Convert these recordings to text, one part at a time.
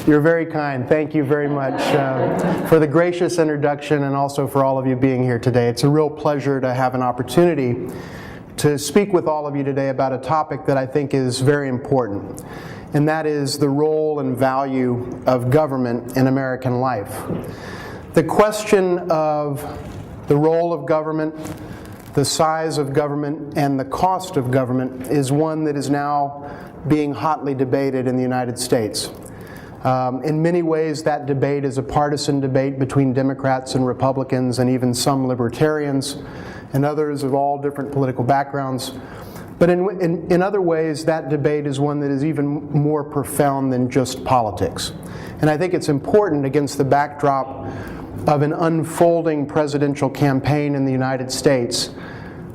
You're very kind. Thank you very much for the gracious introduction and also for all of you being here today. It's a real pleasure to have an opportunity to speak with all of you today about a topic that I think is very important, and that is the role and value of government in American life. The question of the role of government, the size of government, and the cost of government is one that is now being hotly debated in the United States. In many ways, that debate is a partisan debate between Democrats and Republicans and even some libertarians and others of all different political backgrounds. But in other ways, that debate is one that is even more profound than just politics. And I think it's important against the backdrop of an unfolding presidential campaign in the United States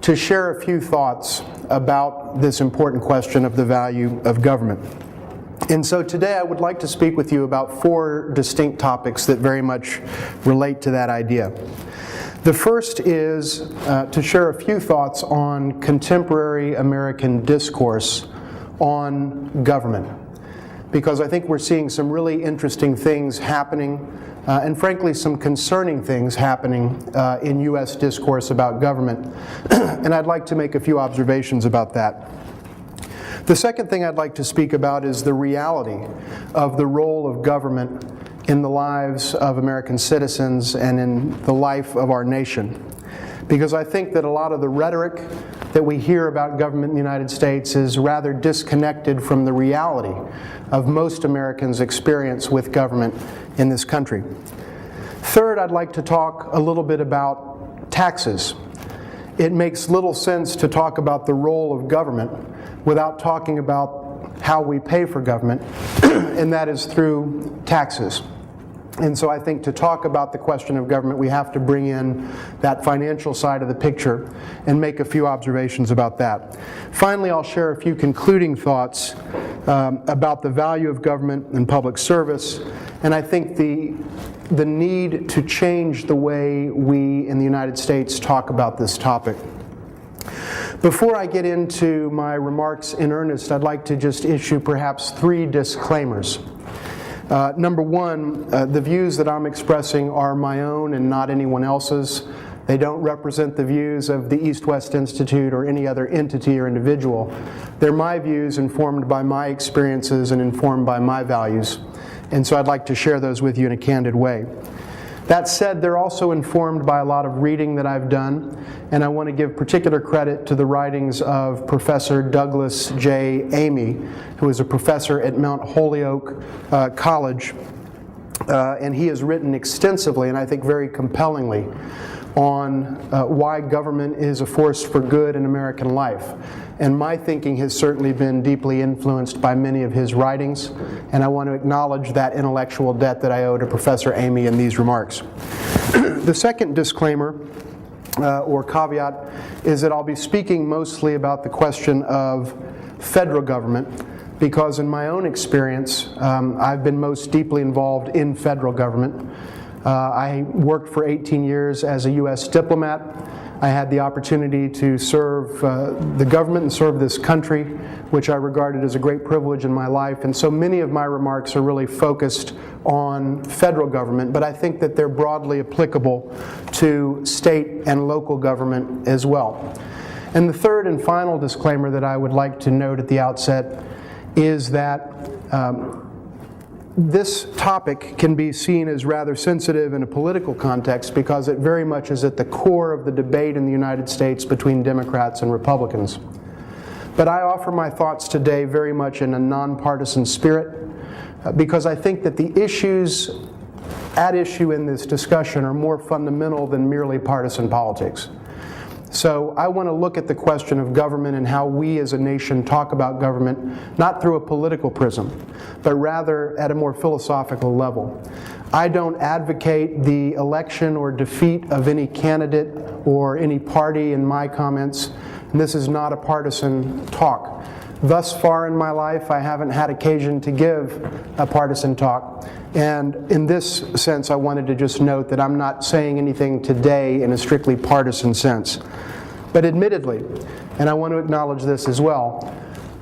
to share a few thoughts about this important question of the value of government. And so today I would like to speak with you about four distinct topics that very much relate to that idea. The first is to share a few thoughts on contemporary American discourse on government, because I think we're seeing some really interesting things happening and frankly some concerning things happening in U.S. discourse about government. And I'd like to make a few observations about that. The second thing I'd like to speak about is the reality of the role of government in the lives of American citizens and in the life of our nation. Because I think that a lot of the rhetoric that we hear about government in the United States is rather disconnected from the reality of most Americans' experience with government in this country. Third, I'd like to talk a little bit about taxes. It makes little sense to talk about the role of government without talking about how we pay for government, and that is through taxes. And so I think to talk about the question of government, we have to bring in that financial side of the picture and make a few observations about that. Finally, I'll share a few concluding thoughts about the value of government and public service, and I think the need to change the way we in the United States talk about this topic. Before I get into my remarks in earnest, I'd like to just issue perhaps three disclaimers. Number one, the views that I'm expressing are my own and not anyone else's. They don't represent the views of the East-West Institute or any other entity or individual. They're my views informed by my experiences and informed by my values. And so I'd like to share those with you in a candid way. That said, they're also informed by a lot of reading that I've done, and I want to give particular credit to the writings of Professor Douglas J. Amy, who is a professor at Mount Holyoke College, and he has written extensively, and I think very compellingly, on why government is a force for good in American life. And my thinking has certainly been deeply influenced by many of his writings, and I want to acknowledge that intellectual debt that I owe to Professor Amy in these remarks. The second disclaimer, or caveat, is that I'll be speaking mostly about the question of federal government, because in my own experience, I've been most deeply involved in federal government. I worked for 18 years as a U.S. diplomat. I had the opportunity to serve the government and serve this country, which I regarded as a great privilege in my life. And so many of my remarks are really focused on federal government, but I think that they're broadly applicable to state and local government as well. And the third and final disclaimer that I would like to note at the outset is that this topic can be seen as rather sensitive in a political context because it very much is at the core of the debate in the United States between Democrats and Republicans. But I offer my thoughts today very much in a nonpartisan spirit because I think that the issues at issue in this discussion are more fundamental than merely partisan politics. So I want to look at the question of government and how we as a nation talk about government, not through a political prism, but rather at a more philosophical level. I don't advocate the election or defeat of any candidate or any party in my comments, and this is not a partisan talk. Thus far in my life, I haven't had occasion to give a partisan talk. And in this sense, I wanted to just note that I'm not saying anything today in a strictly partisan sense. But admittedly, and I want to acknowledge this as well,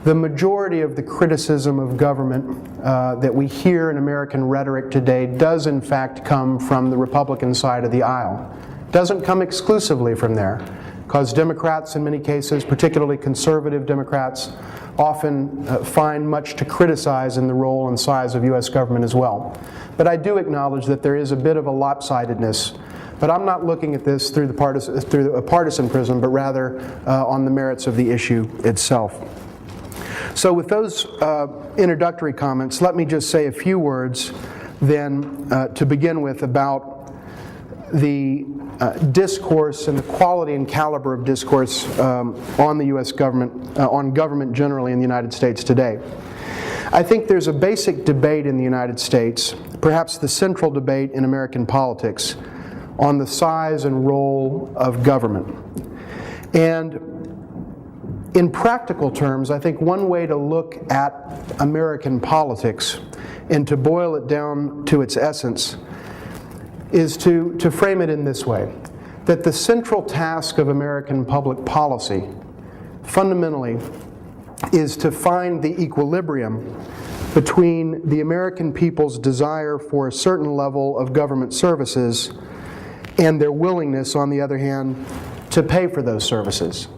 The majority of the criticism of government that we hear in American rhetoric today does in fact come from the Republican side of the aisle. It doesn't come exclusively from there, because Democrats in many cases, particularly conservative Democrats, often find much to criticize in the role and size of U.S. government as well. But I do acknowledge that there is a bit of a lopsidedness. But I'm not looking at this through a partisan prism, but rather on the merits of the issue itself. So with those introductory comments, let me just say a few words then to begin with about the discourse and the quality and caliber of discourse on the U.S. government, on government generally in the United States today. I think there's a basic debate in the United States, perhaps the central debate in American politics, on the size and role of government. And in practical terms, I think one way to look at American politics and to boil it down to its essence is to frame it in this way, that the central task of American public policy fundamentally is to find the equilibrium between the American people's desire for a certain level of government services and their willingness, on the other hand, to pay for those services.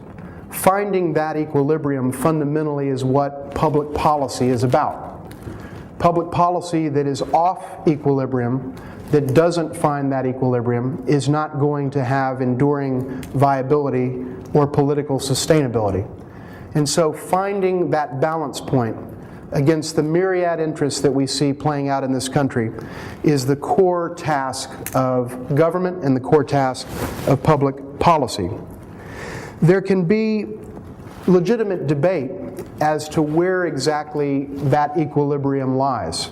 Finding that equilibrium fundamentally is what public policy is about. Public policy that is off equilibrium, that doesn't find that equilibrium, is not going to have enduring viability or political sustainability. And so finding that balance point against the myriad interests that we see playing out in this country is the core task of government and the core task of public policy. There can be legitimate debate as to where exactly that equilibrium lies.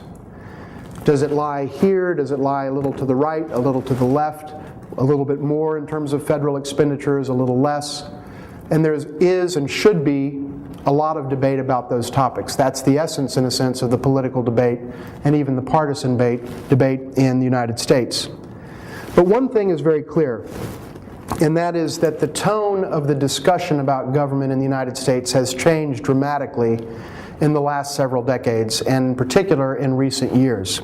Does it lie here? Does it lie a little to the right, a little to the left, a little bit more in terms of federal expenditures, a little less? And there is and should be a lot of debate about those topics. That's the essence, in a sense, of the political debate and even the partisan debate in the United States. But one thing is very clear, and that is that the tone of the discussion about government in the United States has changed dramatically in the last several decades, and in particular in recent years.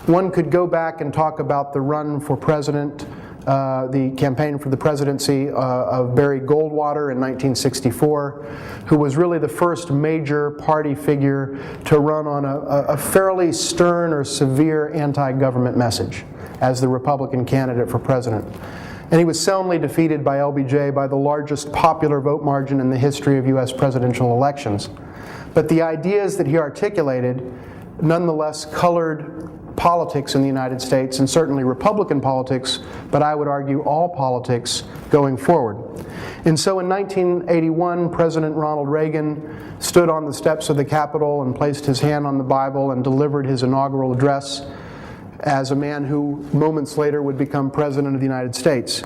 One could go back and talk about the run for president, the campaign for the presidency of Barry Goldwater in 1964, who was really the first major party figure to run on a fairly stern or severe anti-government message as the Republican candidate for president. And he was soundly defeated by LBJ by the largest popular vote margin in the history of U.S. presidential elections. But the ideas that he articulated nonetheless colored politics in the United States, and certainly Republican politics, but I would argue all politics going forward. And so in 1981, President Ronald Reagan stood on the steps of the Capitol and placed his hand on the Bible and delivered his inaugural address as a man who moments later would become President of the United States.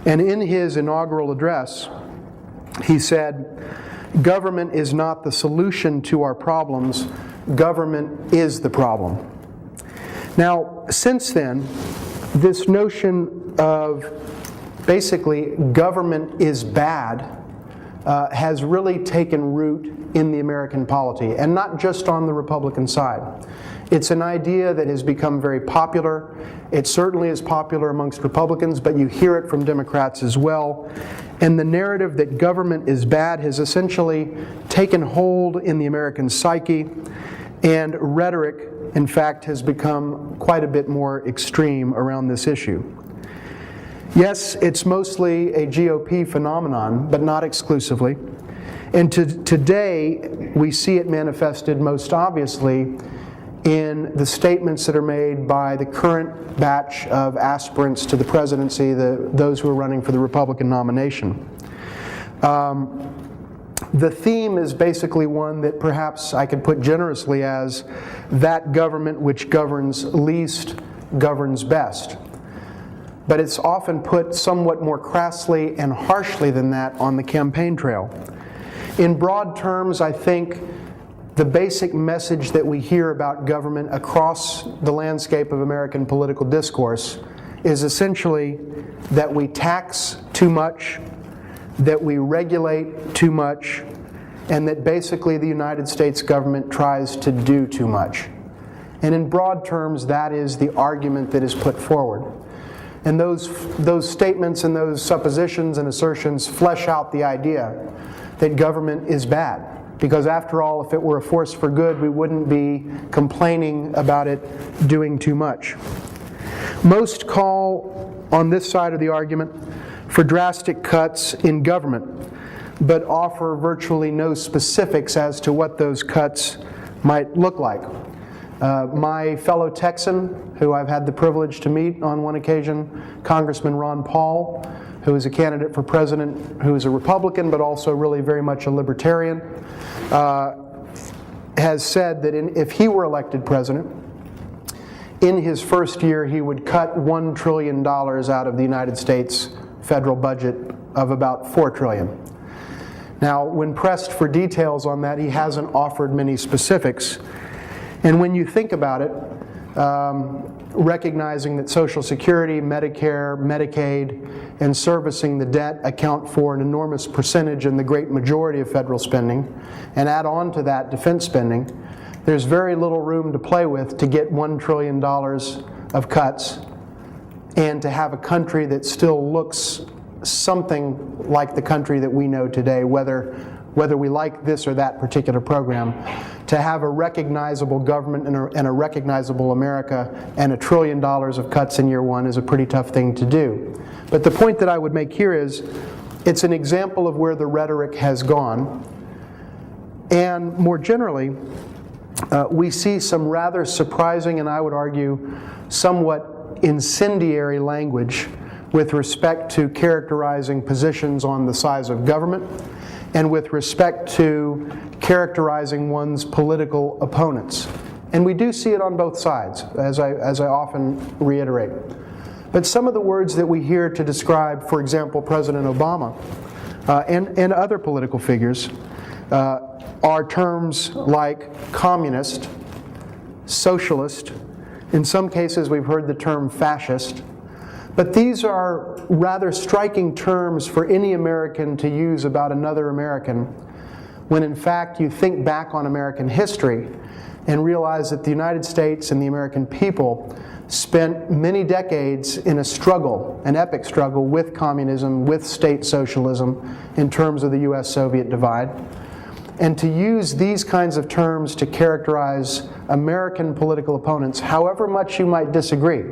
And in his inaugural address, he said, "Government is not the solution to our problems, government is the problem." Now, since then, this notion of basically government is bad has really taken root in the American polity, and not just on the Republican side. It's an idea that has become very popular. It certainly is popular amongst Republicans, but you hear it from Democrats as well. And the narrative that government is bad has essentially taken hold in the American psyche, and rhetoric, in fact, has become quite a bit more extreme around this issue. Yes, it's mostly a GOP phenomenon, but not exclusively. And today, we see it manifested most obviously in the statements that are made by the current batch of aspirants to the presidency, those who are running for the Republican nomination. The theme is basically one that perhaps I could put generously as that government which governs least governs best. But it's often put somewhat more crassly and harshly than that on the campaign trail. In broad terms, I think the basic message that we hear about government across the landscape of American political discourse is essentially that we tax too much, that we regulate too much, and that basically the United States government tries to do too much. And in broad terms, that is the argument that is put forward. And those statements and those suppositions and assertions flesh out the idea that government is bad. Because after all, if it were a force for good, we wouldn't be complaining about it doing too much. Most call on this side of the argument for drastic cuts in government, but offer virtually no specifics as to what those cuts might look like. My fellow Texan, who I've had the privilege to meet on one occasion, Congressman Ron Paul, who is a candidate for president, who is a Republican, but also really very much a libertarian, has said that if he were elected president, in his first year he would cut $1 trillion out of the United States federal budget of about $4 trillion. Now, when pressed for details on that, he hasn't offered many specifics. And when you think about it, recognizing that Social Security, Medicare, Medicaid, and servicing the debt account for an enormous percentage in the great majority of federal spending, and add on to that defense spending, there's very little room to play with to get $1 trillion of cuts and to have a country that still looks something like the country that we know today, whether we like this or that particular program. To have a recognizable government and a recognizable America and $1 trillion of cuts in year one is a pretty tough thing to do. But the point that I would make here is it's an example of where the rhetoric has gone. And more generally, we see some rather surprising and I would argue somewhat incendiary language with respect to characterizing positions on the size of government and with respect to characterizing one's political opponents. And we do see it on both sides, as I often reiterate. But some of the words that we hear to describe, for example, President Obama and other political figures are terms like communist, socialist. In some cases, we've heard the term fascist. But these are rather striking terms for any American to use about another American, when in fact you think back on American history and realize that the United States and the American people spent many decades in a struggle, an epic struggle with communism, with state socialism in terms of the US-Soviet divide. And to use these kinds of terms to characterize American political opponents, however much you might disagree,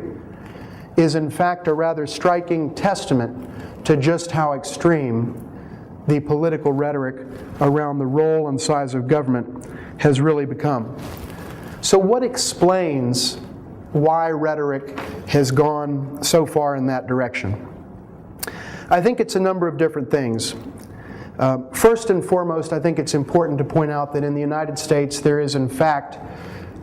is in fact a rather striking testament to just how extreme the political rhetoric around the role and size of government has really become. So what explains why rhetoric has gone so far in that direction? I think it's a number of different things. First and foremost, I think it's important to point out that in the United States there is in fact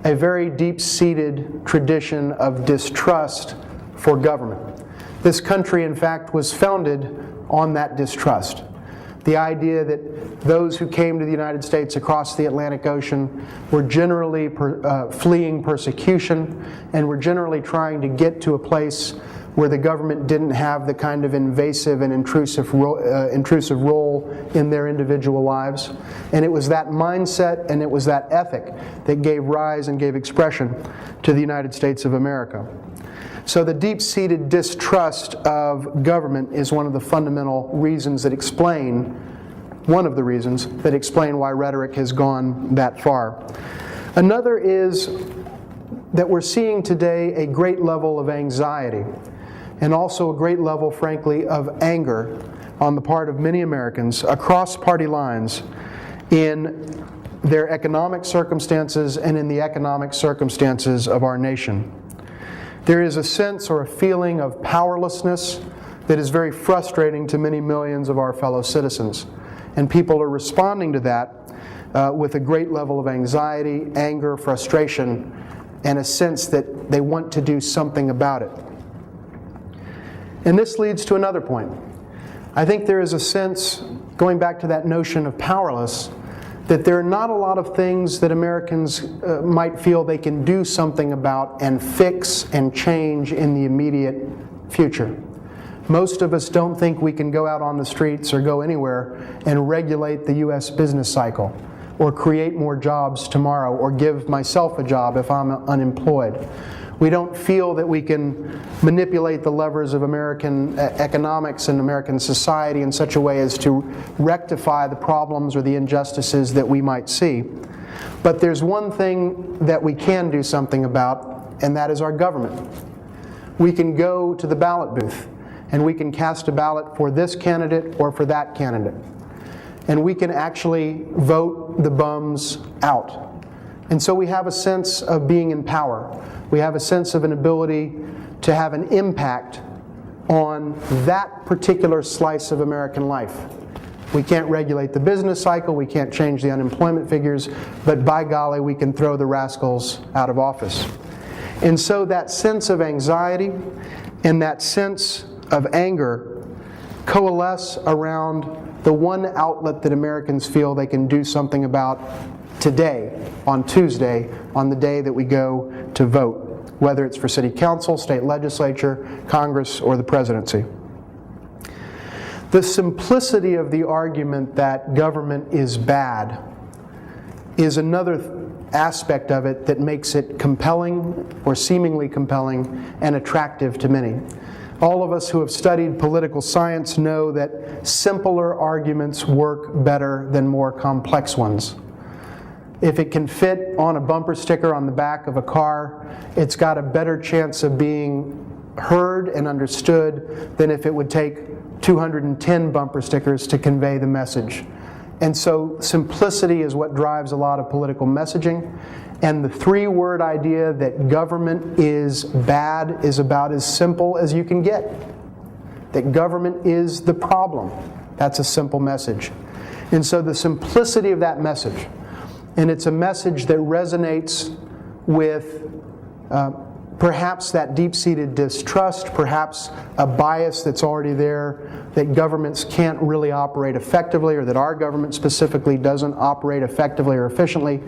a very deep-seated tradition of distrust for government. This country, in fact, was founded on that distrust. The idea that those who came to the United States across the Atlantic Ocean were generally fleeing persecution and were generally trying to get to a place where the government didn't have the kind of invasive and intrusive role in their individual lives. And it was that mindset and it was that ethic that gave rise and gave expression to the United States of America. So the deep-seated distrust of government is one of the fundamental reasons that explain, one of the reasons that explain why rhetoric has gone that far. Another is that we're seeing today a great level of anxiety and also a great level, frankly, of anger on the part of many Americans across party lines in their economic circumstances and in the economic circumstances of our nation. There is a sense or a feeling of powerlessness that is very frustrating to many millions of our fellow citizens. And people are responding to that with a great level of anxiety, anger, frustration, and a sense that they want to do something about it. And this leads to another point. I think there is a sense, going back to that notion of powerless, that there are not a lot of things that Americans might feel they can do something about and fix and change in the immediate future. Most of us don't think we can go out on the streets or go anywhere and regulate the U.S. business cycle, or create more jobs tomorrow, or give myself a job if I'm unemployed. We don't feel that we can manipulate the levers of American economics and American society in such a way as to rectify the problems or the injustices that we might see. But there's one thing that we can do something about, and that is our government. We can go to the ballot booth, and we can cast a ballot for this candidate or for that candidate. And we can actually vote the bums out. And so we have a sense of being in power. We have a sense of an ability to have an impact on that particular slice of American life. We can't regulate the business cycle, we can't change the unemployment figures, but by golly, we can throw the rascals out of office. And so that sense of anxiety and that sense of anger coalesce around the one outlet that Americans feel they can do something about today, on Tuesday, on the day that we go to vote, whether it's for city council, state legislature, Congress, or the presidency. The simplicity of the argument that government is bad is another aspect of it that makes it compelling, or seemingly compelling, and attractive to many. All of us who have studied political science know that simpler arguments work better than more complex ones. If it can fit on a bumper sticker on the back of a car, it's got a better chance of being heard and understood than if it would take 210 bumper stickers to convey the message. And so simplicity is what drives a lot of political messaging. And the three-word idea that government is bad is about as simple as you can get. That government is the problem. That's a simple message. And so the simplicity of that message, and it's a message that resonates with perhaps that deep-seated distrust, perhaps a bias that's already there, that governments can't really operate effectively, or that our government specifically doesn't operate effectively or efficiently.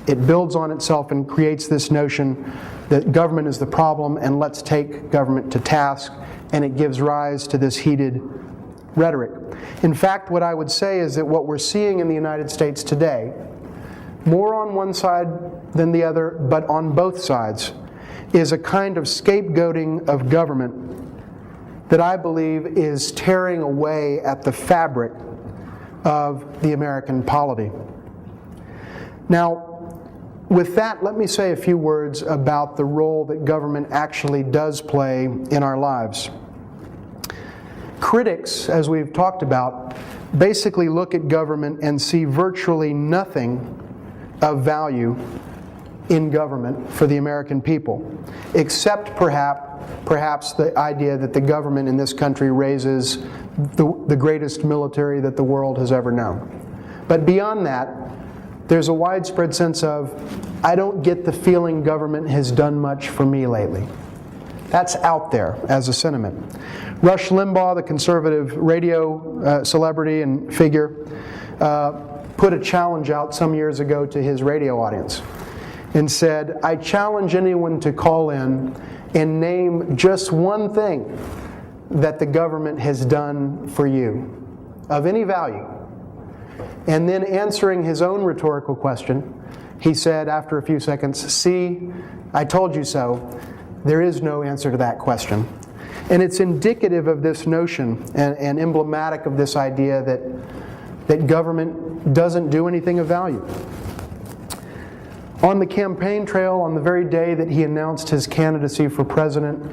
It builds on itself and creates this notion that government is the problem and let's take government to task, and it gives rise to this heated rhetoric. In fact, what I would say is that what we're seeing in the United States today, more on one side than the other, but on both sides, is a kind of scapegoating of government that I believe is tearing away at the fabric of the American polity. Now, with that, let me say a few words about the role that government actually does play in our lives. Critics, as we've talked about, basically look at government and see virtually nothing of value in government for the American people, except perhaps the idea that the government in this country raises the greatest military that the world has ever known. But beyond that, there's a widespread sense of, I don't get the feeling government has done much for me lately. That's out there as a sentiment. Rush Limbaugh, the conservative radio celebrity and figure, put a challenge out some years ago to his radio audience and said, I challenge anyone to call in and name just one thing that the government has done for you of any value. And then answering his own rhetorical question, he said after a few seconds, see, I told you so. There is no answer to that question. And it's indicative of this notion and emblematic of this idea that government doesn't do anything of value. On the campaign trail, on the very day that he announced his candidacy for president,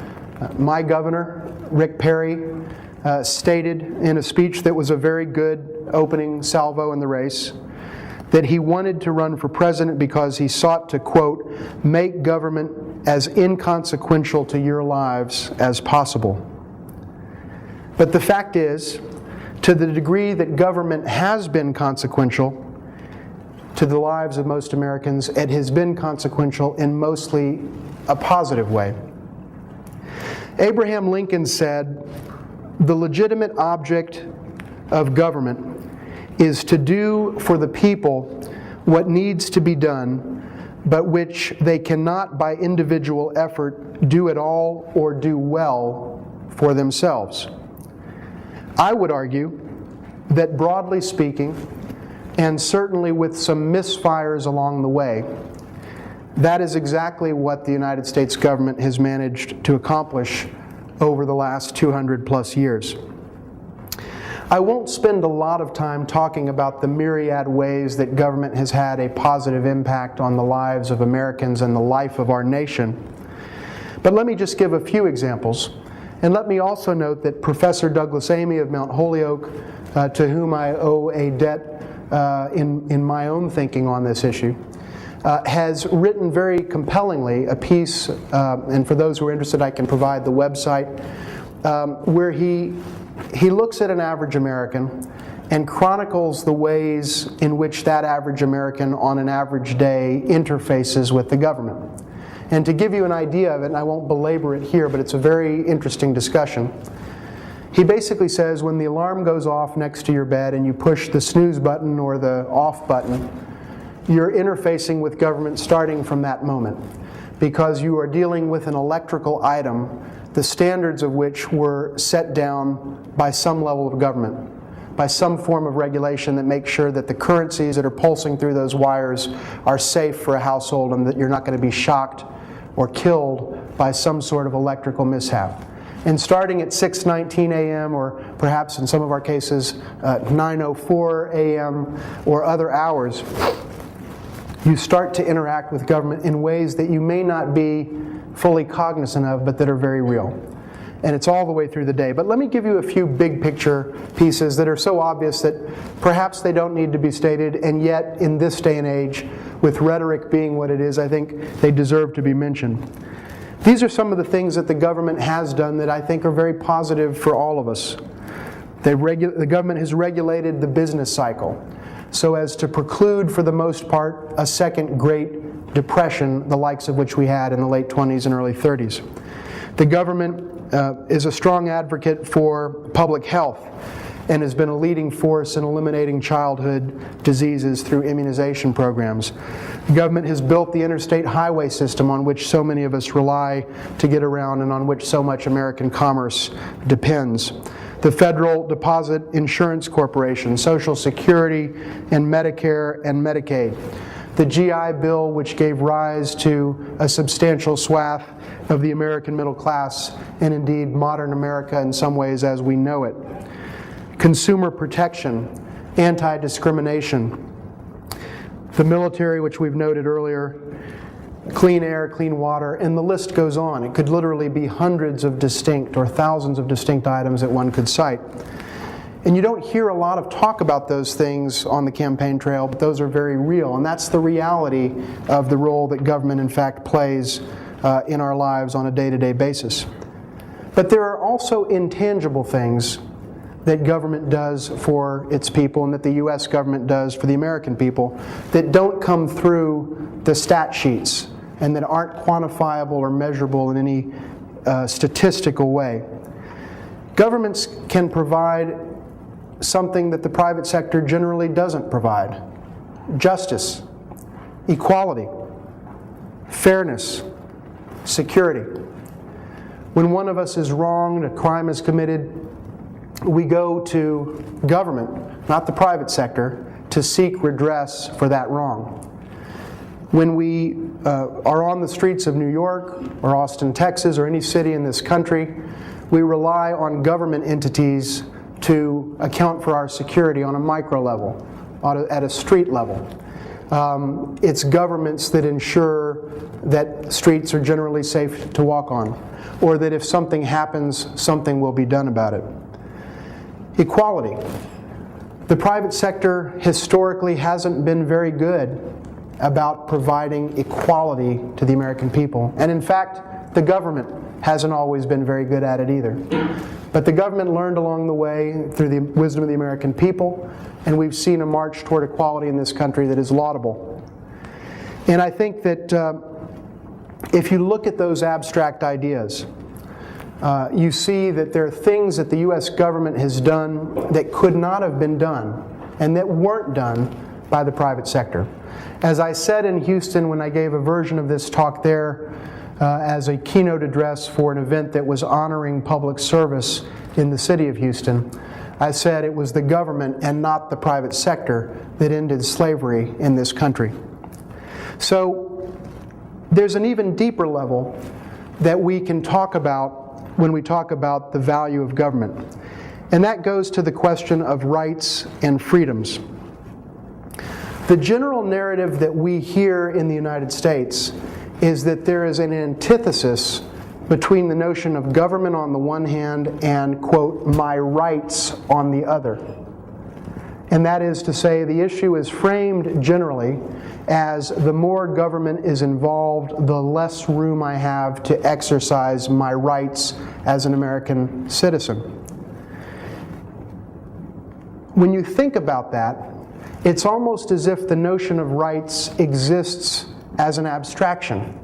my governor, Rick Perry, stated in a speech that was a very good opening salvo in the race that he wanted to run for president because he sought to, quote, make government as inconsequential to your lives as possible. But the fact is, to the degree that government has been consequential to the lives of most Americans, it has been consequential in mostly a positive way. Abraham Lincoln said, the legitimate object of government is to do for the people what needs to be done, but which they cannot by individual effort do at all or do well for themselves. I would argue that broadly speaking, and certainly with some misfires along the way, that is exactly what the United States government has managed to accomplish over the last 200 plus years. I won't spend a lot of time talking about the myriad ways that government has had a positive impact on the lives of Americans and the life of our nation. But let me just give a few examples. And let me also note that Professor Douglas Amy of Mount Holyoke, to whom I owe a debt in my own thinking on this issue, has written very compellingly a piece, and for those who are interested I can provide the website, where he looks at an average American and chronicles the ways in which that average American on an average day interfaces with the government. And to give you an idea of it, and I won't belabor it here, but it's a very interesting discussion, he basically says when the alarm goes off next to your bed and you push the snooze button or the off button, you're interfacing with government starting from that moment, because you are dealing with an electrical item, the standards of which were set down by some level of government, by some form of regulation that makes sure that the currencies that are pulsing through those wires are safe for a household and that you're not going to be shocked or killed by some sort of electrical mishap. And starting at 6:19 a.m. or perhaps in some of our cases 9:04 a.m. or other hours, you start to interact with government in ways that you may not be fully cognizant of, but that are very real. And it's all the way through the day. But let me give you a few big picture pieces that are so obvious that perhaps they don't need to be stated, and yet in this day and age, with rhetoric being what it is, I think they deserve to be mentioned. These are some of the things that the government has done that I think are very positive for all of us. The government has regulated the business cycle so as to preclude, for the most part, a second Great Depression, the likes of which we had in the late 20s and early 30s. The government is a strong advocate for public health and has been a leading force in eliminating childhood diseases through immunization programs. The government has built the interstate highway system on which so many of us rely to get around and on which so much American commerce depends. The Federal Deposit Insurance Corporation, Social Security, and Medicare and Medicaid. The GI Bill, which gave rise to a substantial swath of the American middle class, and indeed modern America in some ways as we know it. Consumer protection, anti-discrimination, the military, which we've noted earlier, clean air, clean water, and the list goes on. It could literally be hundreds of distinct or thousands of distinct items that one could cite. And you don't hear a lot of talk about those things on the campaign trail, but those are very real. And that's the reality of the role that government, in fact, plays in our lives on a day-to-day basis. But there are also intangible things that government does for its people and that the U.S. government does for the American people that don't come through the stat sheets and that aren't quantifiable or measurable in any statistical way. Governments can provide something that the private sector generally doesn't provide: justice, equality, fairness, security. When one of us is wronged, a crime is committed, we go to government, not the private sector, to seek redress for that wrong. When we are on the streets of New York or Austin, Texas, or any city in this country, we rely on government entities to account for our security on a micro level, at a street level. It's governments that ensure that streets are generally safe to walk on, or that if something happens, something will be done about it. Equality. The private sector historically hasn't been very good about providing equality to the American people. And in fact, the government hasn't always been very good at it either. But the government learned along the way through the wisdom of the American people, and we've seen a march toward equality in this country that is laudable. And I think that if you look at those abstract ideas, you see that there are things that the U.S. government has done that could not have been done and that weren't done by the private sector. As I said in Houston when I gave a version of this talk there as a keynote address for an event that was honoring public service in the city of Houston, I said it was the government and not the private sector that ended slavery in this country. So there's an even deeper level that we can talk about when we talk about the value of government. And that goes to the question of rights and freedoms. The general narrative that we hear in the United States is that there is an antithesis between the notion of government on the one hand and, quote, my rights on the other. And that is to say, the issue is framed generally as the more government is involved, the less room I have to exercise my rights as an American citizen. When you think about that, it's almost as if the notion of rights exists as an abstraction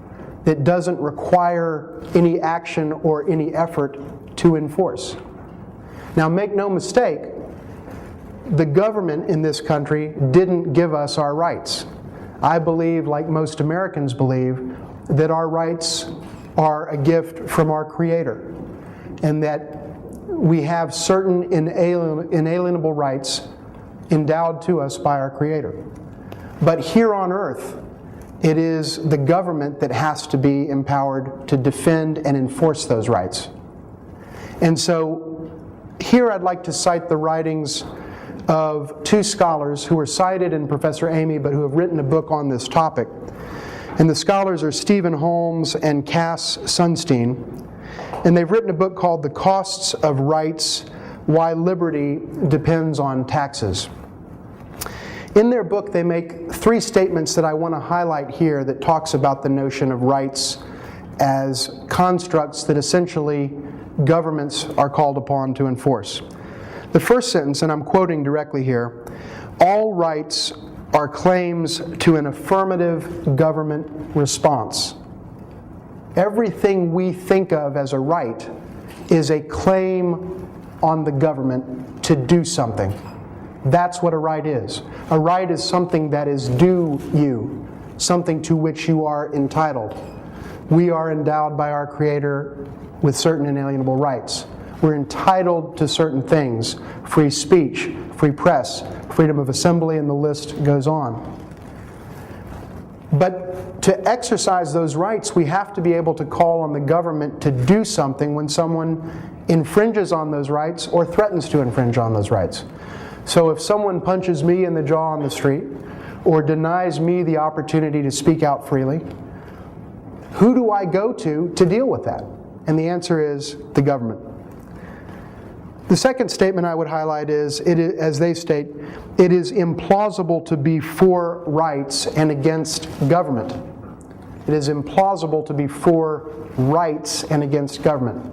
that doesn't require any action or any effort to enforce. Now, make no mistake, the government in this country didn't give us our rights. I believe, like most Americans believe, that our rights are a gift from our Creator, and that we have certain inalienable rights endowed to us by our Creator. But here on earth, it is the government that has to be empowered to defend and enforce those rights. And so here I'd like to cite the writings of two scholars who are cited in Professor Amy, but who have written a book on this topic. And the scholars are Stephen Holmes and Cass Sunstein. And they've written a book called The Costs of Rights: Why Liberty Depends on Taxes. In their book, they make three statements that I want to highlight here that talks about the notion of rights as constructs that essentially governments are called upon to enforce. The first sentence, and I'm quoting directly here, all rights are claims to an affirmative government response. Everything we think of as a right is a claim on the government to do something. That's what a right is. A right is something that is due you, something to which you are entitled. We are endowed by our Creator with certain inalienable rights. We're entitled to certain things: free speech, free press, freedom of assembly, and the list goes on. But to exercise those rights, we have to be able to call on the government to do something when someone infringes on those rights or threatens to infringe on those rights. So if someone punches me in the jaw on the street or denies me the opportunity to speak out freely, who do I go to deal with that? And the answer is the government. The second statement I would highlight is, as they state, it is implausible to be for rights and against government. It is implausible to be for rights and against government.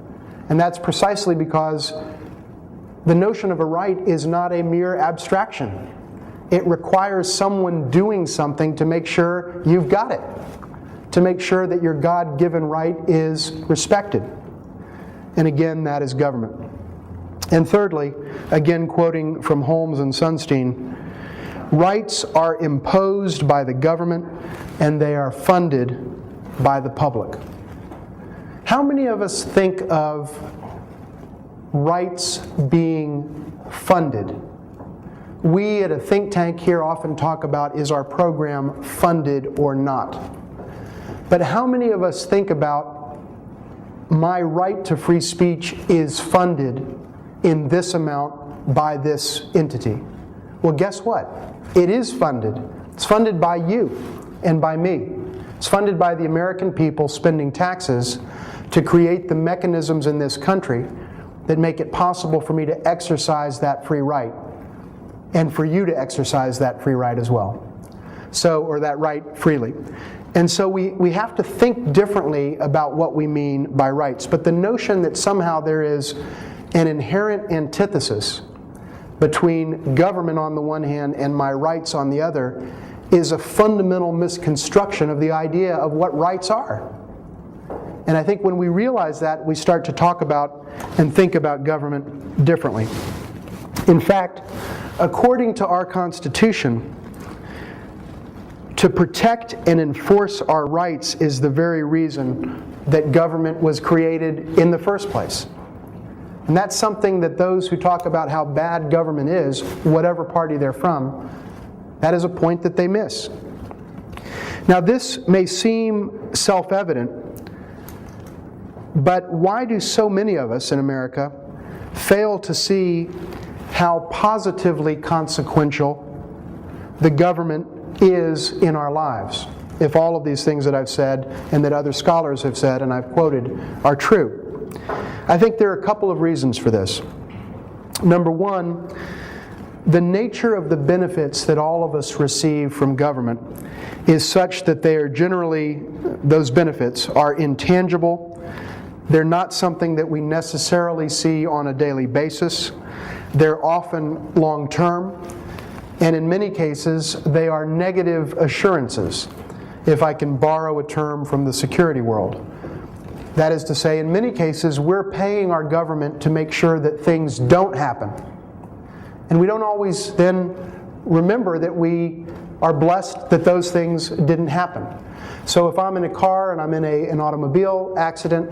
And that's precisely because the notion of a right is not a mere abstraction. It requires someone doing something to make sure you've got it, to make sure that your God-given right is respected. And again, that is government. And thirdly, again quoting from Holmes and Sunstein, rights are imposed by the government and they are funded by the public. How many of us think of rights being funded? We at a think tank here often talk about, is our program funded or not? But how many of us think about, my right to free speech is funded in this amount by this entity? Well, guess what? It is funded. It's funded by you and by me. It's funded by the American people spending taxes to create the mechanisms in this country that make it possible for me to exercise that free right, and for you to exercise that free right as well. So, or that right freely. And so we have to think differently about what we mean by rights. But the notion that somehow there is an inherent antithesis between government on the one hand and my rights on the other is a fundamental misconstruction of the idea of what rights are. And I think when we realize that, we start to talk about and think about government differently. In fact, according to our Constitution, to protect and enforce our rights is the very reason that government was created in the first place. And that's something that those who talk about how bad government is, whatever party they're from, that is a point that they miss. Now, this may seem self-evident, but why do so many of us in America fail to see how positively consequential the government is in our lives, if all of these things that I've said and that other scholars have said and I've quoted are true? I think there are a couple of reasons for this. Number one, the nature of the benefits that all of us receive from government is such that they are generally, those benefits are intangible. They're not something that we necessarily see on a daily basis. They're often long-term, and in many cases, they are negative assurances, if I can borrow a term from the security world. That is to say, in many cases, we're paying our government to make sure that things don't happen. And we don't always then remember that we are blessed that those things didn't happen. So if I'm in a car and I'm in an automobile accident,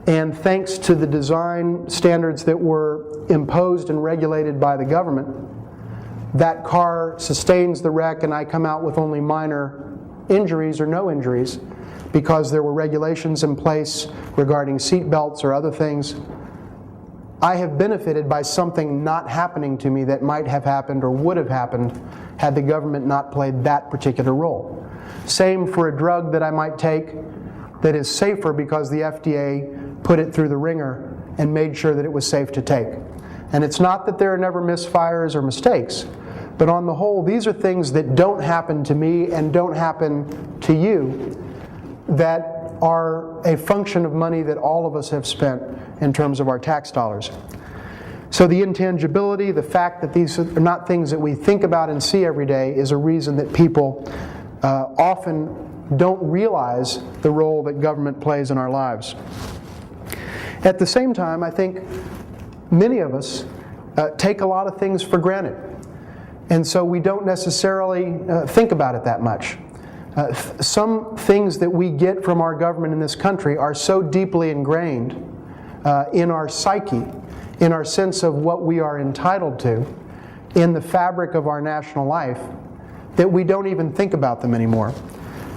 and thanks to the design standards that were imposed and regulated by the government, that car sustains the wreck and I come out with only minor injuries or no injuries because there were regulations in place regarding seat belts or other things. I have benefited by something not happening to me that might have happened or would have happened had the government not played that particular role. Same for a drug that I might take that is safer because the FDA put it through the ringer and made sure that it was safe to take. And it's not that there are never misfires or mistakes, but on the whole, these are things that don't happen to me and don't happen to you that are a function of money that all of us have spent in terms of our tax dollars. So the intangibility, the fact that these are not things that we think about and see every day, is a reason that people often don't realize the role that government plays in our lives. At the same time, I think many of us take a lot of things for granted. And so we don't necessarily think about it that much. Some things that we get from our government in this country are so deeply ingrained in our psyche, in our sense of what we are entitled to, in the fabric of our national life, that we don't even think about them anymore.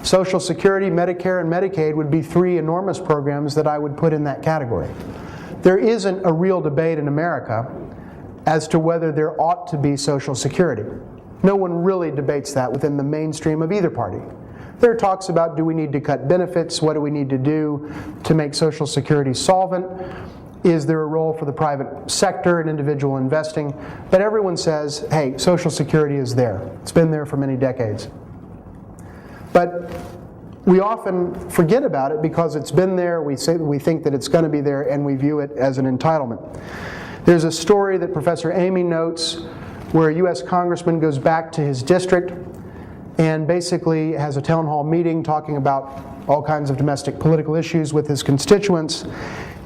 Social Security, Medicare, and Medicaid would be three enormous programs that I would put in that category. There isn't a real debate in America as to whether there ought to be Social Security. No one really debates that within the mainstream of either party. There are talks about, do we need to cut benefits? What do we need to do to make Social Security solvent? Is there a role for the private sector and individual investing? But everyone says, hey, Social Security is there. It's been there for many decades. But we often forget about it because it's been there, we think that it's going to be there, and we view it as an entitlement. There's a story that Professor Amy notes where a U.S. congressman goes back to his district and basically has a town hall meeting talking about all kinds of domestic political issues with his constituents.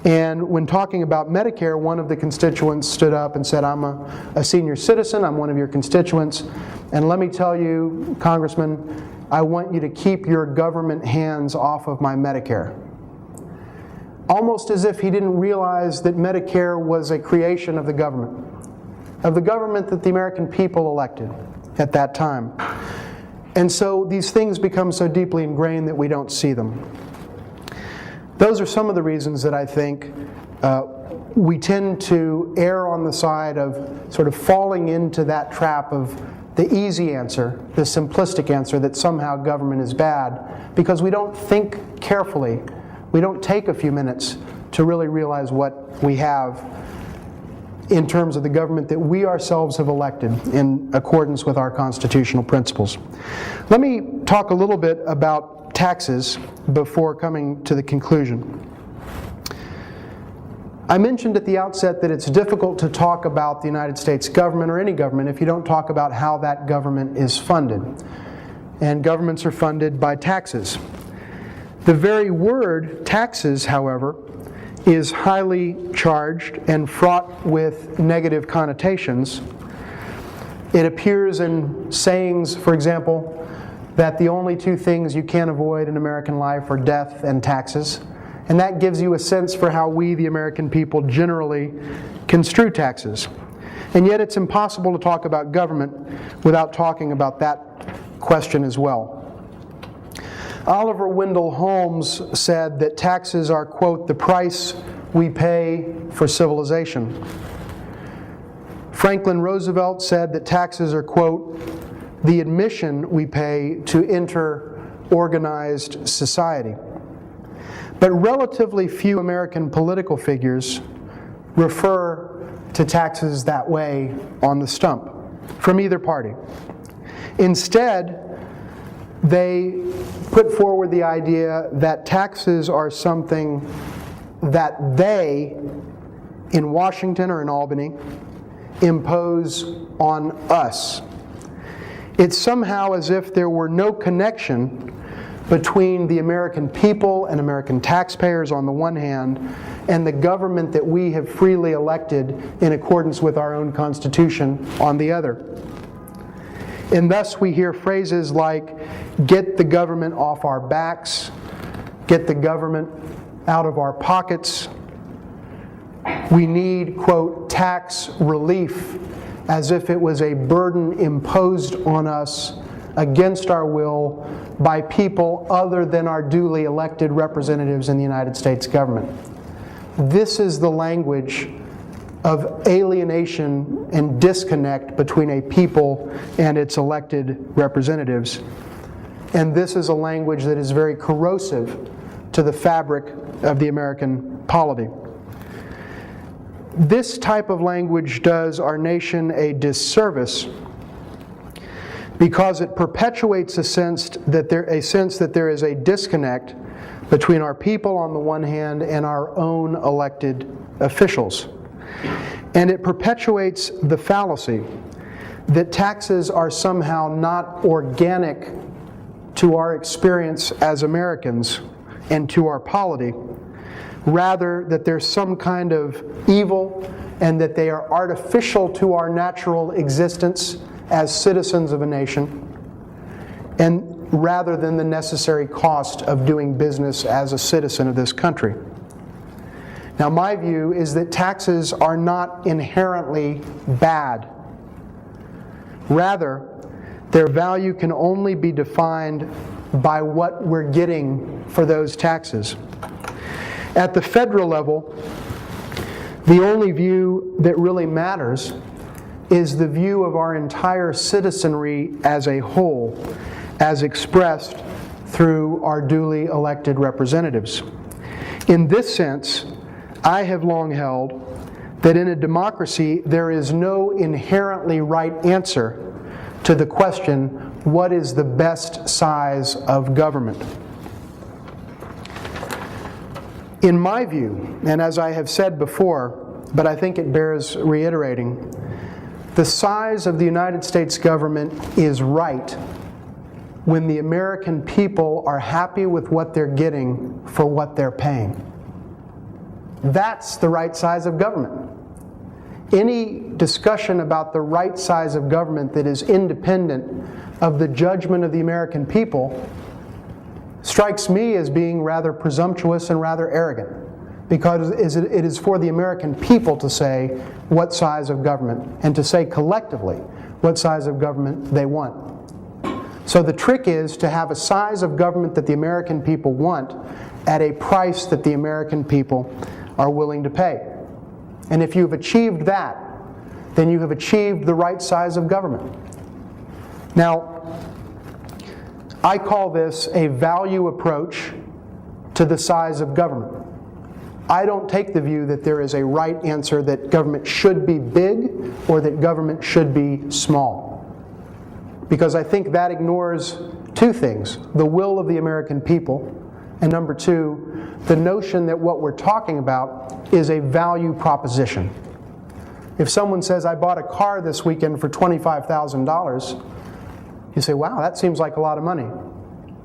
And when talking about Medicare, one of the constituents stood up and said, I'm a senior citizen, I'm one of your constituents, and let me tell you, Congressman, I want you to keep your government hands off of my Medicare. Almost as if he didn't realize that Medicare was a creation of the government that the American people elected at that time. And so these things become so deeply ingrained that we don't see them. Those are some of the reasons that I think we tend to err on the side of sort of falling into that trap of the easy answer, the simplistic answer that somehow government is bad, because we don't think carefully. We don't take a few minutes to really realize what we have in terms of the government that we ourselves have elected in accordance with our constitutional principles. Let me talk a little bit about taxes before coming to the conclusion. I mentioned at the outset that it's difficult to talk about the United States government or any government if you don't talk about how that government is funded. And governments are funded by taxes. The very word taxes, however, is highly charged and fraught with negative connotations. It appears in sayings, for example, that the only two things you can't avoid in American life are death and taxes. And that gives you a sense for how we, the American people, generally construe taxes. And yet it's impossible to talk about government without talking about that question as well. Oliver Wendell Holmes said that taxes are, quote, the price we pay for civilization. Franklin Roosevelt said that taxes are, quote, the admission we pay to enter organized society. But relatively few American political figures refer to taxes that way on the stump from either party. Instead, they put forward the idea that taxes are something that they, in Washington or in Albany, impose on us. It's somehow as if there were no connection between the American people and American taxpayers on the one hand, and the government that we have freely elected in accordance with our own Constitution on the other. And thus we hear phrases like, get the government off our backs, get the government out of our pockets. We need, quote, tax relief, as if it was a burden imposed on us against our will by people other than our duly elected representatives in the United States government. This is the language of alienation and disconnect between a people and its elected representatives. And this is a language that is very corrosive to the fabric of the American polity. This type of language does our nation a disservice because it perpetuates a sense that there is a disconnect between our people on the one hand and our own elected officials. And it perpetuates the fallacy that taxes are somehow not organic to our experience as Americans and to our polity, rather that there's some kind of evil and that they are artificial to our natural existence as citizens of a nation, and rather than the necessary cost of doing business as a citizen of this country. Now, my view is that taxes are not inherently bad. Rather, their value can only be defined by what we're getting for those taxes. At the federal level, the only view that really matters is the view of our entire citizenry as a whole, as expressed through our duly elected representatives. In this sense, I have long held that in a democracy there is no inherently right answer to the question, what is the best size of government? In my view, and as I have said before, but I think it bears reiterating, the size of the United States government is right when the American people are happy with what they're getting for what they're paying. That's the right size of government. Any discussion about the right size of government that is independent of the judgment of the American people strikes me as being rather presumptuous and rather arrogant, because it is for the American people to say what size of government, and to say collectively what size of government they want. So the trick is to have a size of government that the American people want at a price that the American people are willing to pay. And if you've achieved that, then you have achieved the right size of government. Now, I call this a value approach to the size of government. I don't take the view that there is a right answer, that government should be big or that government should be small. Because I think that ignores two things: the will of the American people, and number two, the notion that what we're talking about is a value proposition. If someone says, I bought a car this weekend for $25,000, you say, wow, that seems like a lot of money.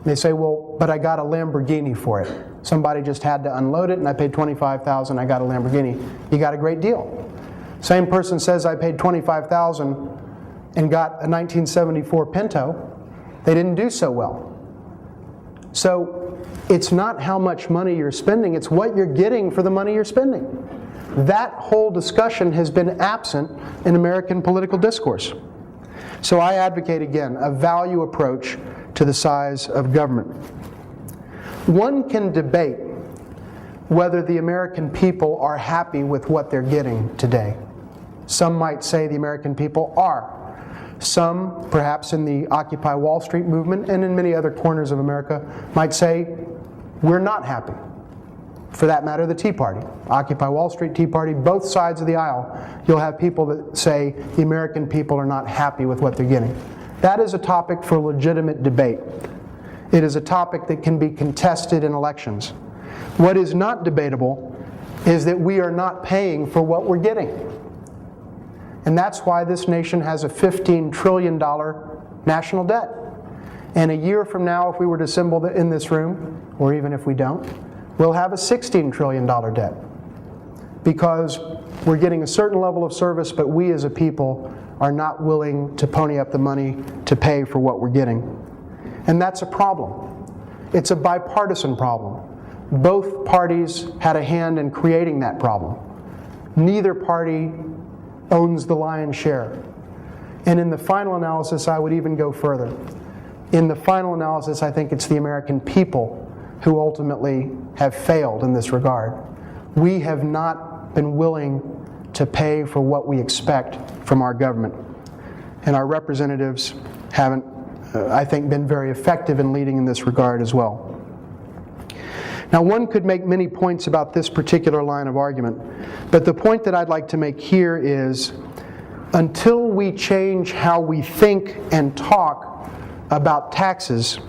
They say, well, but I got a Lamborghini for it. Somebody just had to unload it and I paid $25,000, I got a Lamborghini. You got a great deal. Same person says, I paid $25,000 and got a 1974 Pinto. They didn't do so well. So it's not how much money you're spending, it's what you're getting for the money you're spending. That whole discussion has been absent in American political discourse. So I advocate, again, a value approach to the size of government. One can debate whether the American people are happy with what they're getting today. Some might say the American people are. Some, perhaps in the Occupy Wall Street movement and in many other corners of America, might say we're not happy. For that matter, the Tea Party, Occupy Wall Street, Tea Party, both sides of the aisle, you'll have people that say the American people are not happy with what they're getting. That is a topic for legitimate debate. It is a topic that can be contested in elections. What is not debatable is that we are not paying for what we're getting. And that's why this nation has a $15 trillion national debt. And a year from now, if we were to assemble in this room, or even if we don't, we'll have a $16 trillion debt. Because we're getting a certain level of service, but we as a people are not willing to pony up the money to pay for what we're getting. And that's a problem. It's a bipartisan problem. Both parties had a hand in creating that problem. Neither party owns the lion's share. And in the final analysis, I would even go further. In the final analysis, I think it's the American people who ultimately have failed in this regard. We have not been willing to pay for what we expect from our government. And our representatives haven't, I think, been very effective in leading in this regard as well. Now, one could make many points about this particular line of argument, but the point that I'd like to make here is until we change how we think and talk about taxes,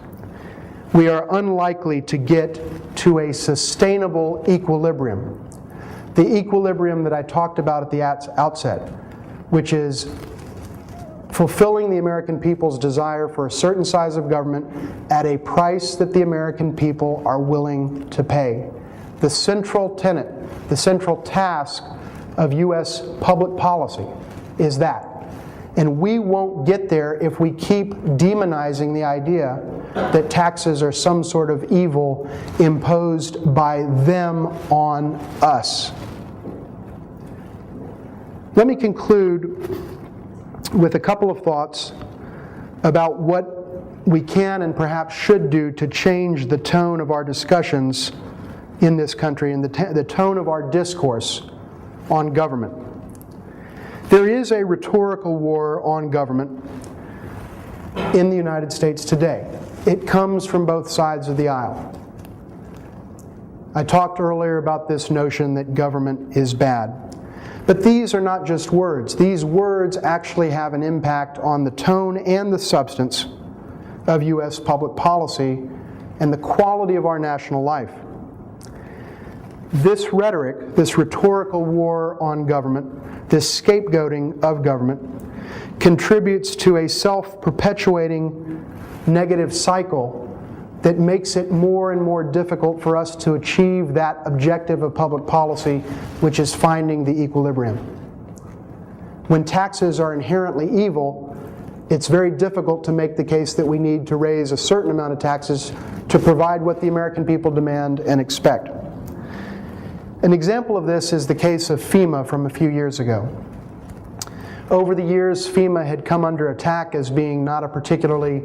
we are unlikely to get to a sustainable equilibrium. The equilibrium that I talked about at the outset, which is fulfilling the American people's desire for a certain size of government at a price that the American people are willing to pay. The central tenet, the central task of U.S. public policy is that. And we won't get there if we keep demonizing the idea that taxes are some sort of evil imposed by them on us. Let me conclude with a couple of thoughts about what we can and perhaps should do to change the tone of our discussions in this country and the tone of our discourse on government. There is a rhetorical war on government in the United States today. It comes from both sides of the aisle. I talked earlier about this notion that government is bad. But these are not just words. These words actually have an impact on the tone and the substance of U.S. public policy and the quality of our national life. This rhetoric, this rhetorical war on government, this scapegoating of government, contributes to a self-perpetuating negative cycle that makes it more and more difficult for us to achieve that objective of public policy, which is finding the equilibrium. When taxes are inherently evil, it's very difficult to make the case that we need to raise a certain amount of taxes to provide what the American people demand and expect. An example of this is the case of FEMA from a few years ago. Over the years, FEMA had come under attack as being not a particularly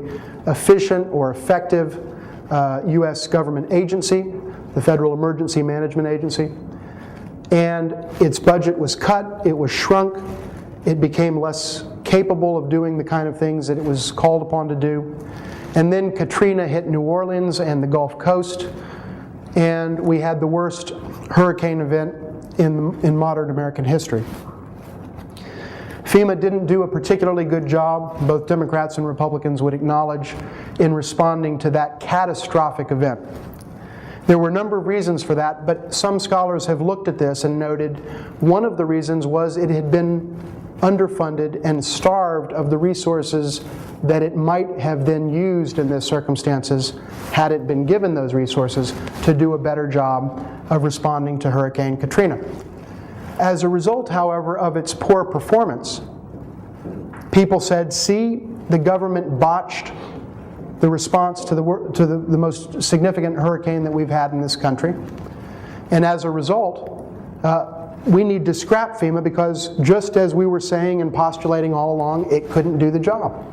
efficient or effective U.S. government agency, the Federal Emergency Management Agency. And its budget was cut, it was shrunk, it became less capable of doing the kind of things that it was called upon to do. And then Katrina hit New Orleans and the Gulf Coast, and we had the worst hurricane event in modern American history. FEMA didn't do a particularly good job, both Democrats and Republicans would acknowledge, in responding to that catastrophic event. There were a number of reasons for that, but some scholars have looked at this and noted one of the reasons was it had been underfunded and starved of the resources that it might have then used in these circumstances had it been given those resources to do a better job of responding to Hurricane Katrina. As a result, however, of its poor performance, people said, see, the government botched the response to the most significant hurricane that we've had in this country. And as a result, we need to scrap FEMA because just as we were saying and postulating all along, it couldn't do the job.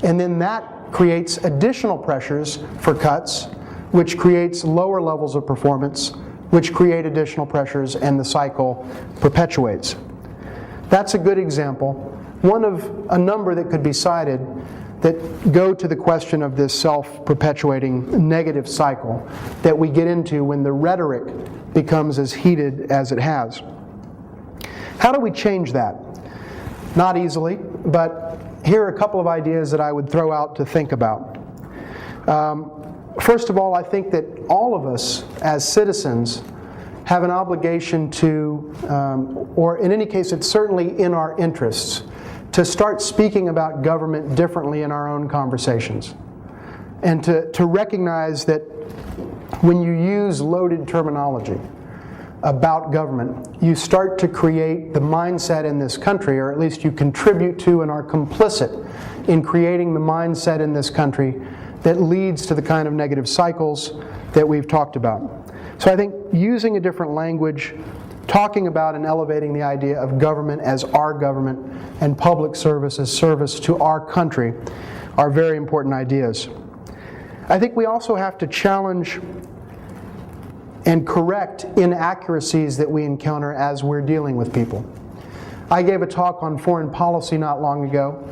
And then that creates additional pressures for cuts, which creates lower levels of performance, which create additional pressures, and the cycle perpetuates. That's a good example, one of a number that could be cited that go to the question of this self-perpetuating negative cycle that we get into when the rhetoric becomes as heated as it has. How do we change that? Not easily, but here are a couple of ideas that I would throw out to think about. First of all, I think that all of us as citizens have an obligation to, or in any case, it's certainly in our interests, to start speaking about government differently in our own conversations. And to recognize that when you use loaded terminology about government, you start to create the mindset in this country, or at least you contribute to and are complicit in creating the mindset in this country that leads to the kind of negative cycles that we've talked about. So I think using a different language, talking about and elevating the idea of government as our government and public service as service to our country are very important ideas. I think we also have to challenge and correct inaccuracies that we encounter as we're dealing with people. I gave a talk on foreign policy not long ago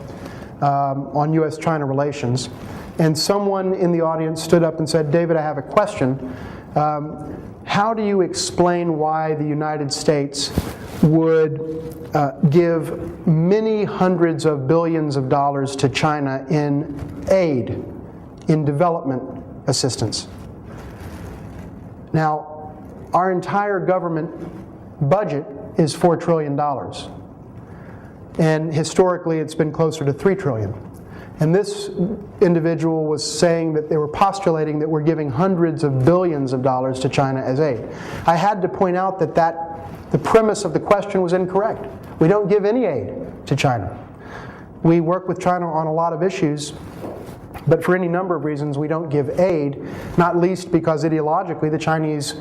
on U.S.-China relations, and someone in the audience stood up and said, "David, I have a question. How do you explain why the United States would give many hundreds of billions of dollars to China in aid, in development assistance?" Now, our entire government budget is $4 trillion. And historically, it's been closer to $3 trillion. And this individual was saying that they were postulating that we're giving hundreds of billions of dollars to China as aid. I had to point out that the premise of the question was incorrect. We don't give any aid to China. We work with China on a lot of issues, but for any number of reasons we don't give aid, not least because ideologically the Chinese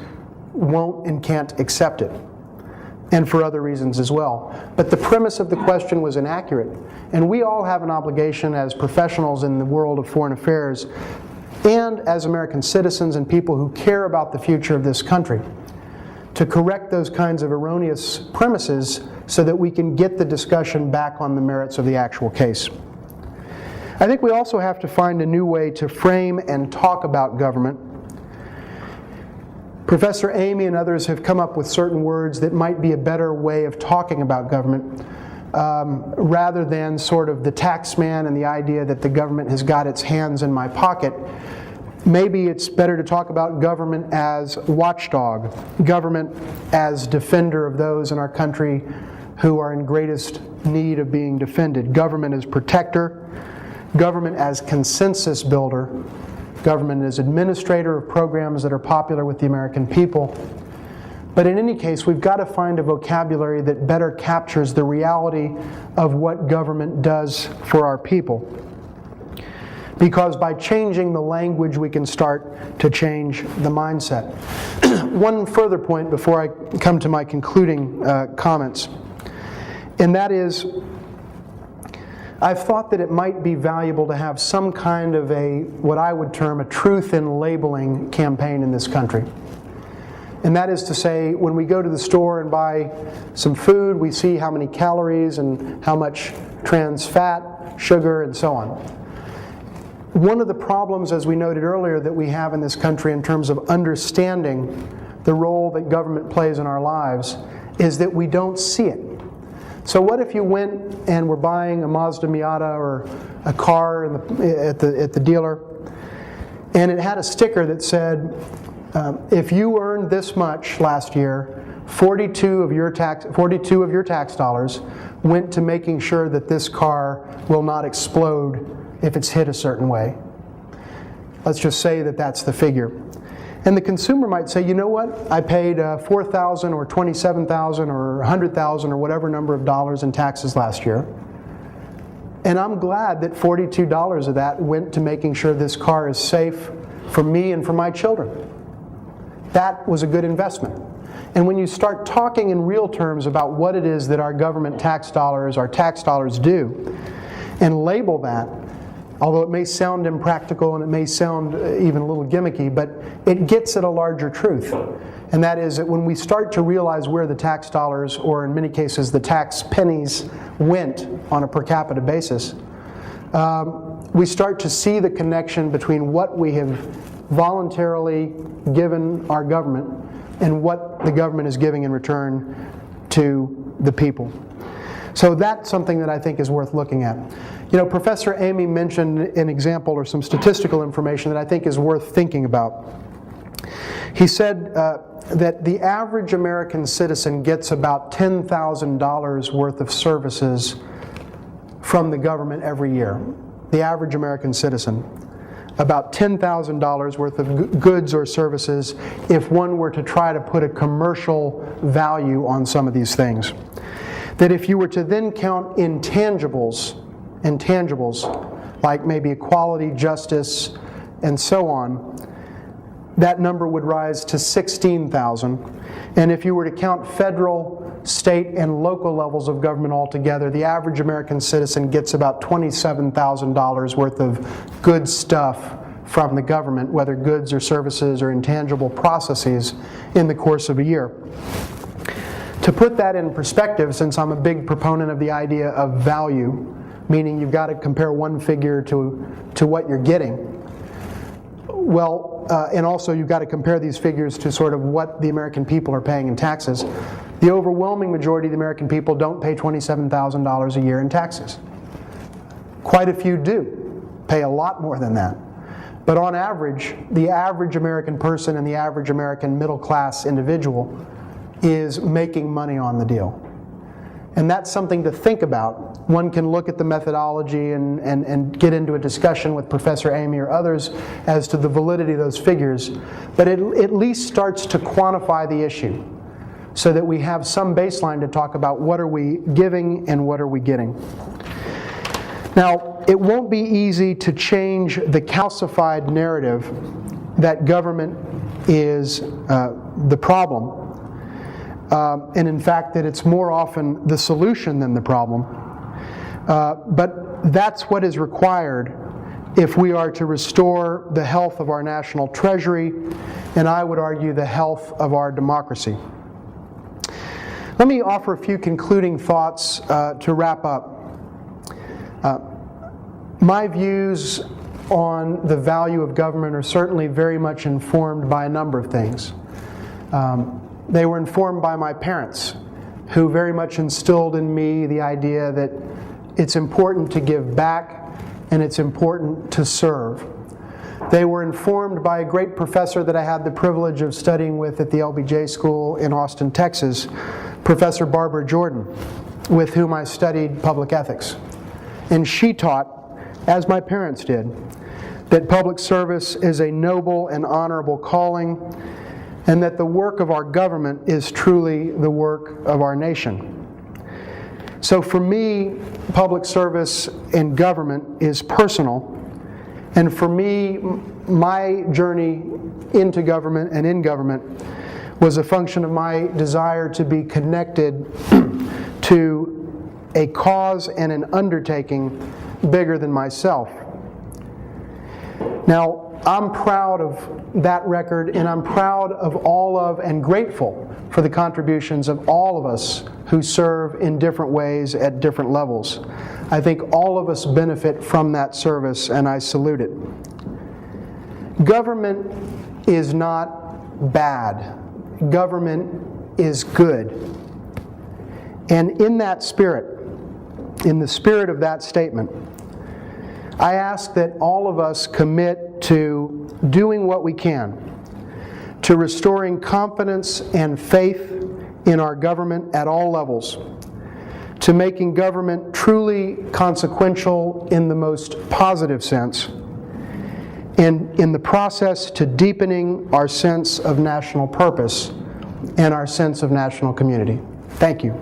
won't and can't accept it, and for other reasons as well. But the premise of the question was inaccurate, and we all have an obligation as professionals in the world of foreign affairs and as American citizens and people who care about the future of this country to correct those kinds of erroneous premises so that we can get the discussion back on the merits of the actual case. I think we also have to find a new way to frame and talk about government. Professor Amy and others have come up with certain words that might be a better way of talking about government, rather than sort of the tax man and the idea that the government has got its hands in my pocket. Maybe it's better to talk about government as watchdog, government as defender of those in our country who are in greatest need of being defended, government as protector, government as consensus builder, government as administrator of programs that are popular with the American people. But in any case, we've got to find a vocabulary that better captures the reality of what government does for our people. Because by changing the language, we can start to change the mindset. One further point before I come to my concluding comments, and that is, I've thought that it might be valuable to have some kind of what I would term a truth in labeling campaign in this country. And that is to say, when we go to the store and buy some food, we see how many calories and how much trans fat, sugar, and so on. One of the problems, as we noted earlier, that we have in this country in terms of understanding the role that government plays in our lives is that we don't see it. So what if you went and were buying a Mazda Miata or a car at the dealer, and it had a sticker that said, if you earned this much last year, 42 of your tax dollars went to making sure that this car will not explode if it's hit a certain way. Let's just say that that's the figure. And the consumer might say, you know what, I paid $4,000 or $27,000 or $100,000 or whatever number of dollars in taxes last year. And I'm glad that $42 of that went to making sure this car is safe for me and for my children. That was a good investment. And when you start talking in real terms about what it is that our government tax dollars, our tax dollars do, and label that, although it may sound impractical and it may sound even a little gimmicky, but it gets at a larger truth. And that is that when we start to realize where the tax dollars, or in many cases the tax pennies, went on a per capita basis, we start to see the connection between what we have voluntarily given our government and what the government is giving in return to the people. So that's something that I think is worth looking at. You know, Professor Amy mentioned an example or some statistical information that I think is worth thinking about. He said that the average American citizen gets about $10,000 worth of services from the government every year. The average American citizen. About $10,000 worth of goods or services if one were to try to put a commercial value on some of these things. That if you were to then count intangibles like maybe equality, justice, and so on, that number would rise to 16,000. And if you were to count federal, state, and local levels of government altogether, the average American citizen gets about $27,000 worth of good stuff from the government, whether goods or services or intangible processes, in the course of a year. To put that in perspective, since I'm a big proponent of the idea of value, meaning you've got to compare one figure to what you're getting, well, and also you've got to compare these figures to sort of what the American people are paying in taxes. The overwhelming majority of the American people don't pay $27,000 a year in taxes. Quite a few do pay a lot more than that. But on average, the average American person and the average American middle class individual is making money on the deal. And that's something to think about. One can look at the methodology and get into a discussion with Professor Amy or others as to the validity of those figures, but it at least starts to quantify the issue so that we have some baseline to talk about what are we giving and what are we getting. Now, it won't be easy to change the calcified narrative that government is the problem. And in fact, that it's more often the solution than the problem. But that's what is required if we are to restore the health of our national treasury, and I would argue the health of our democracy. Let me offer a few concluding thoughts to wrap up. My views on the value of government are certainly very much informed by a number of things. They were informed by my parents, who very much instilled in me the idea that it's important to give back and it's important to serve. They were informed by a great professor that I had the privilege of studying with at the LBJ School in Austin, Texas, Professor Barbara Jordan, with whom I studied public ethics. And she taught, as my parents did, that public service is a noble and honorable calling, and that the work of our government is truly the work of our nation. So for me, public service in government is personal, and for me, my journey into government and in government was a function of my desire to be connected to a cause and an undertaking bigger than myself. Now, I'm proud of that record, and I'm proud of all of and grateful for the contributions of all of us who serve in different ways at different levels. I think all of us benefit from that service, and I salute it. Government is not bad. Government is good. And in that spirit, in the spirit of that statement, I ask that all of us commit to doing what we can to restoring confidence and faith in our government at all levels, to making government truly consequential in the most positive sense, and in the process to deepening our sense of national purpose and our sense of national community. Thank you.